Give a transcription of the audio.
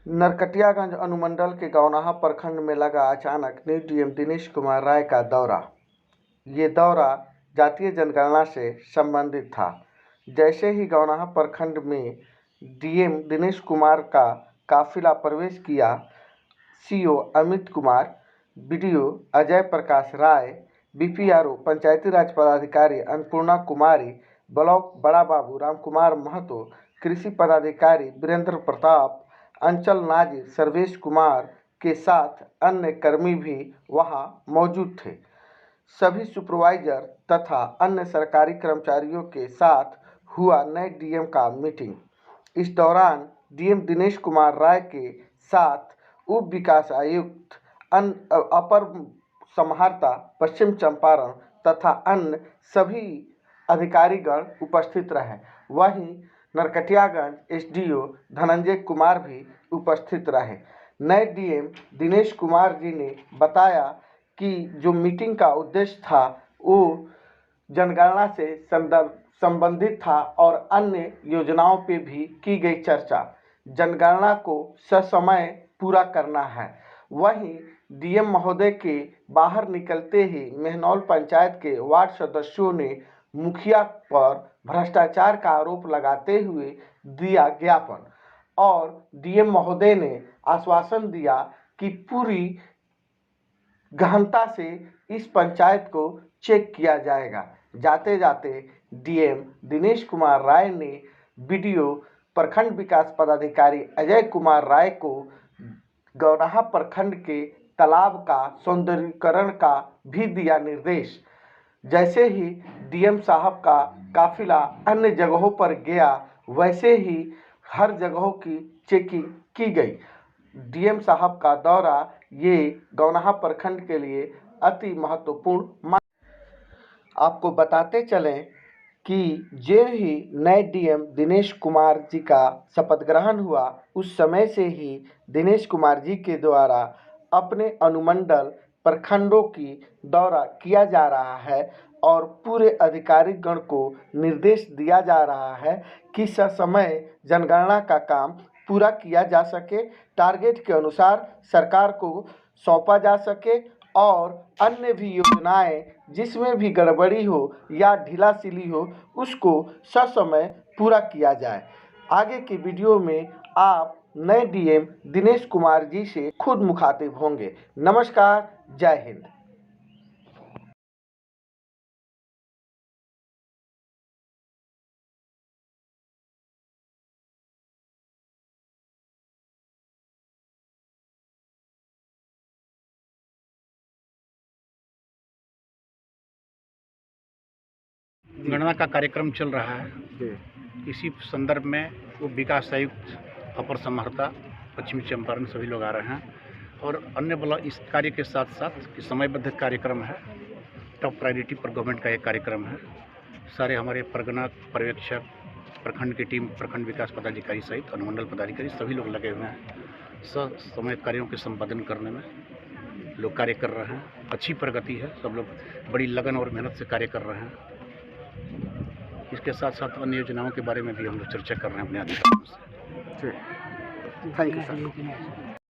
नरकटियागंज अनुमंडल के गौनाहा प्रखंड में लगा अचानक न्यू डीएम दिनेश कुमार राय का दौरा। ये दौरा जातीय जनगणना से संबंधित था। जैसे ही गौनाहा प्रखंड में डीएम दिनेश कुमार का काफिला प्रवेश किया, CO Amit Kumar, BDO Ajay Prakash Rai, BPRO पंचायती राज पदाधिकारी अन्नपूर्णा कुमारी, ब्लॉक बड़ा बाबू राम कुमार महतो, कृषि पदाधिकारी वीरेंद्र प्रताप, अंचल नाजिर सर्वेश कुमार के साथ अन्य कर्मी भी वहां मौजूद थे। सभी सुपरवाइजर तथा अन्य सरकारी कर्मचारियों के साथ हुआ नए डीएम का मीटिंग। इस दौरान डीएम दिनेश कुमार राय के साथ उप विकास आयुक्त, अपर समाहर्ता पश्चिम चंपारण तथा अन्य सभी अधिकारीगण उपस्थित रहे। वहीं नरकटियागंज एसडीओ धनंजय कुमार भी उपस्थित रहे। नए डीएम दिनेश कुमार जी ने बताया कि जो मीटिंग का उद्देश्य था वो जनगणना से संबंधित था और अन्य योजनाओं पे भी की गई चर्चा। जनगणना को ससमय पूरा करना है। वहीं डीएम महोदय के बाहर निकलते ही मेहनौल पंचायत के वार्ड सदस्यों ने मुखिया पर भ्रष्टाचार का आरोप लगाते हुए दिया ज्ञापन और डीएम महोदय ने आश्वासन दिया कि पूरी गहनता से इस पंचायत को चेक किया जाएगा। जाते जाते डीएम दिनेश कुमार राय ने बीडीओ प्रखंड विकास पदाधिकारी अजय कुमार राय को गौनाहा प्रखंड के तालाब का सौंदर्यीकरण का भी दिया निर्देश। जैसे ही डीएम साहब का काफिला अन्य जगहों पर गया, वैसे ही हर जगहों की चेकिंग की गई। डीएम साहब का दौरा ये गौनाहा प्रखंड के लिए अति महत्वपूर्ण। आपको बताते चलें कि जो ही नए डीएम दिनेश कुमार जी का शपथ ग्रहण हुआ, उस समय से ही दिनेश कुमार जी के द्वारा अपने अनुमंडल प्रखंडों की दौरा किया जा रहा है और पूरे अधिकारीगण को निर्देश दिया जा रहा है कि ससमय जनगणना का काम पूरा किया जा सके, टारगेट के अनुसार सरकार को सौंपा जा सके और अन्य भी योजनाएं जिसमें भी गड़बड़ी हो या ढीलासिली हो उसको ससमय पूरा किया जाए। आगे की वीडियो में आप नए डीएम दिनेश कुमार जी से खुद मुखातिब होंगे। नमस्कार, जय हिंद। गणना का कार्यक्रम चल रहा है। इसी संदर्भ में वो विकास आयुक्त, अपर समाहर्ता पश्चिमी चंपारण सभी लोग आ रहे हैं और अन्य ब्लॉक इस कार्य के साथ साथ समयबद्ध कार्यक्रम है। टॉप प्रायोरिटी पर गवर्नमेंट का एक कार्यक्रम है। सारे हमारे परगना पर्यवेक्षक, प्रखंड की टीम, प्रखंड विकास पदाधिकारी सहित अनुमंडल पदाधिकारी सभी लोग लगे हुए हैं। समय कार्यों के संपादन करने में लोग कार्य कर रहे हैं। अच्छी प्रगति है, सब लोग बड़ी लगन और मेहनत से कार्य कर रहे हैं। इसके साथ साथ अन्य योजनाओं के बारे में भी हम लोग चर्चा कर रहे हैं अपने अधिकारियों से। Thank you sir.